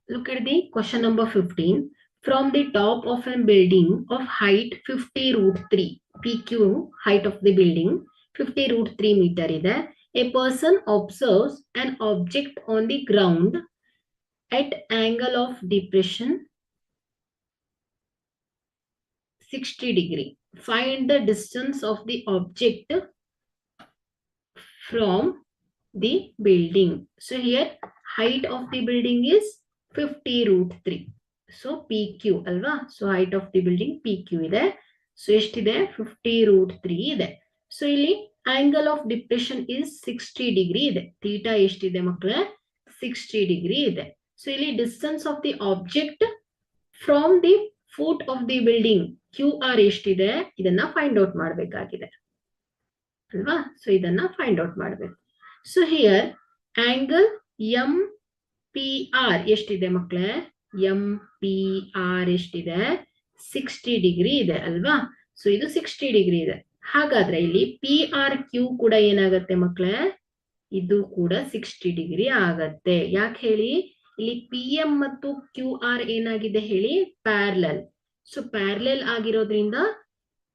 look at the question number 15. From the top of a building of height 50 root 3, PQ height of the building 50 root 3 meter ಇದೆ. A person observes an object on the ground at angle of depression 60 degree. Find the distance of the object from the building. So here height of the building is 50 root 3. So PQ alva. So height of the building PQ ಇದೆ. So ಎಷ್ಟಿದೆ 50 root 3 ಇದೆ. So ಇಲ್ಲಿ angle of depression is 60 degree ಇದೆ. Theta ಎಷ್ಟಿದೆ ಮಕ್ಕಳೇ 60 degree ಇದೆ. So ಇಲ್ಲಿ distance of the object from the foot of the building QR ಎಷ್ಟಿದೆ ಇದನ್ನ ಫೈಂಡ್ ಔಟ್ ಮಾಡಬೇಕಾಗಿದೆ ಅಲ್ವಾ. ಸೊ ಇದನ್ನ ಫೈಂಡ್ ಔಟ್ ಮಾಡಬೇಕು. So here angle M P R ಎಷ್ಟಿದೆ ಮಕ್ಕಳೇ ಎಂ ಪಿ ಆರ್ ಎಷ್ಟಿದೆ 60 ಡಿಗ್ರಿ ಇದೆ ಅಲ್ವಾ. ಸೊ ಇದು 60 ಡಿಗ್ರಿ ಇದೆ. ಹಾಗಾದ್ರೆ ಇಲ್ಲಿ ಪಿ ಆರ್ ಕ್ಯೂ ಕೂಡ ಏನಾಗತ್ತೆ ಮಕ್ಕಳೇ ಇದು ಕೂಡ 60 ಡಿಗ್ರಿ ಆಗತ್ತೆ. ಯಾಕೆ ಹೇಳಿ ಇಲ್ಲಿ ಪಿ ಎಂ ಮತ್ತು ಕ್ಯೂ ಆರ್ ಏನಾಗಿದೆ ಹೇಳಿ ಪ್ಯಾರಲಲ್. ಸೊ ಪ್ಯಾರಲಲ್ ಆಗಿರೋದ್ರಿಂದ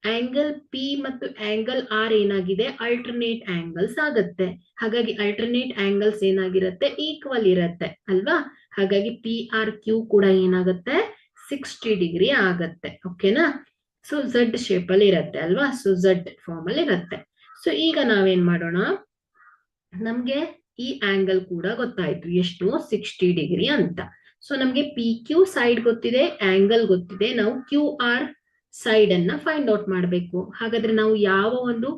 ಆಂಗಲ್ ಪಿ ಮತ್ತು ಆಂಗಲ್ ಆರ್ ಏನಾಗಿದೆ ಅಲ್ಟರ್ನೇಟ್ ಆಂಗಲ್ಸ್ ಆಗತ್ತೆ. ಹಾಗಾಗಿ ಅಲ್ಟರ್ನೇಟ್ ಆಂಗಲ್ಸ್ ಏನಾಗಿರುತ್ತೆ ಈಕ್ವಲ್ ಇರತ್ತೆ ಅಲ್ವಾ. ಹಾಗಾಗಿ ಪಿ ಆರ್ ಕ್ಯೂ ಕೂಡ ಏನಾಗುತ್ತೆ 60 ಡಿಗ್ರಿ ಆಗತ್ತೆ. ಓಕೆನಾ. ಸೊ ಝಡ್ ಶೇಪ್ ಅಲ್ಲಿ ಇರತ್ತೆ ಅಲ್ವಾ. ಸೊ ಝಡ್ ಫಾರ್ಮ್ ಅಲ್ಲಿ ಇರತ್ತೆ. ಸೊ ಈಗ ನಾವೇನ್ ಮಾಡೋಣ, ನಮ್ಗೆ ಈ ಆಂಗಲ್ ಕೂಡ ಗೊತ್ತಾಯ್ತು ಎಷ್ಟು 60 ಡಿಗ್ರಿ ಅಂತ. ಸೊ ನಮ್ಗೆ ಪಿ ಕ್ಯೂ ಸೈಡ್ ಗೊತ್ತಿದೆ, ಆಂಗಲ್ ಗೊತ್ತಿದೆ. ನಾವು ಕ್ಯೂ ಆರ್ ಸೈಡ್ ಅನ್ನ ಫೈಂಡ್ ಔಟ್ ಮಾಡಬೇಕು. ಹಾಗಾದ್ರೆ ನಾವು ಯಾವ ಒಂದು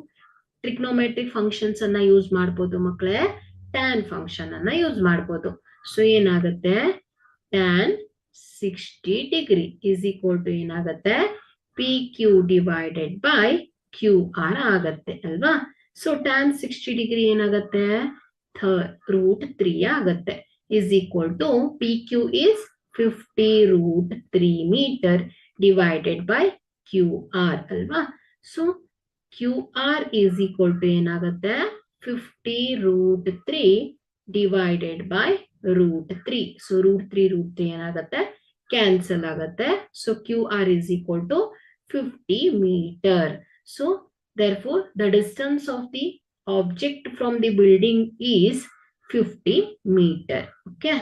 ಟ್ರಿಗ್ನೋಮೆಟ್ರಿಕ್ ಫಂಕ್ಷನ್ಸ್ ಅನ್ನ ಯೂಸ್ ಮಾಡ್ಬೋದು ಮಕ್ಕಳೇ ಟ್ಯಾನ್ ಫಂಕ್ಷನ್ ಅನ್ನ ಯೂಸ್ ಮಾಡ್ಬೋದು. ಸೊ ಏನಾಗುತ್ತೆ tan 60 degree is equal to ಏನಾಗುತ್ತೆ P Q divided by Q R ಆಗತ್ತೆ ಅಲ್ವಾ. ಸೊ ಟ್ಯಾನ್ 60 ಡಿಗ್ರಿ ಏನಾಗುತ್ತೆ ರೂಟ್ 3 ಆಗತ್ತೆ is equal to P Q is 50 root 3 meter divided by Q R ಅಲ್ವಾ. So Q R is equal to ಏನಾಗುತ್ತೆ 50 root 3 divided by root 3. So root 3 ಏನಾಗುತ್ತೆ cancel ಆಗತ್ತೆ. So Q R is equal to 50 meter. So therefore the distance of the object from the building is 50 meter. Okay.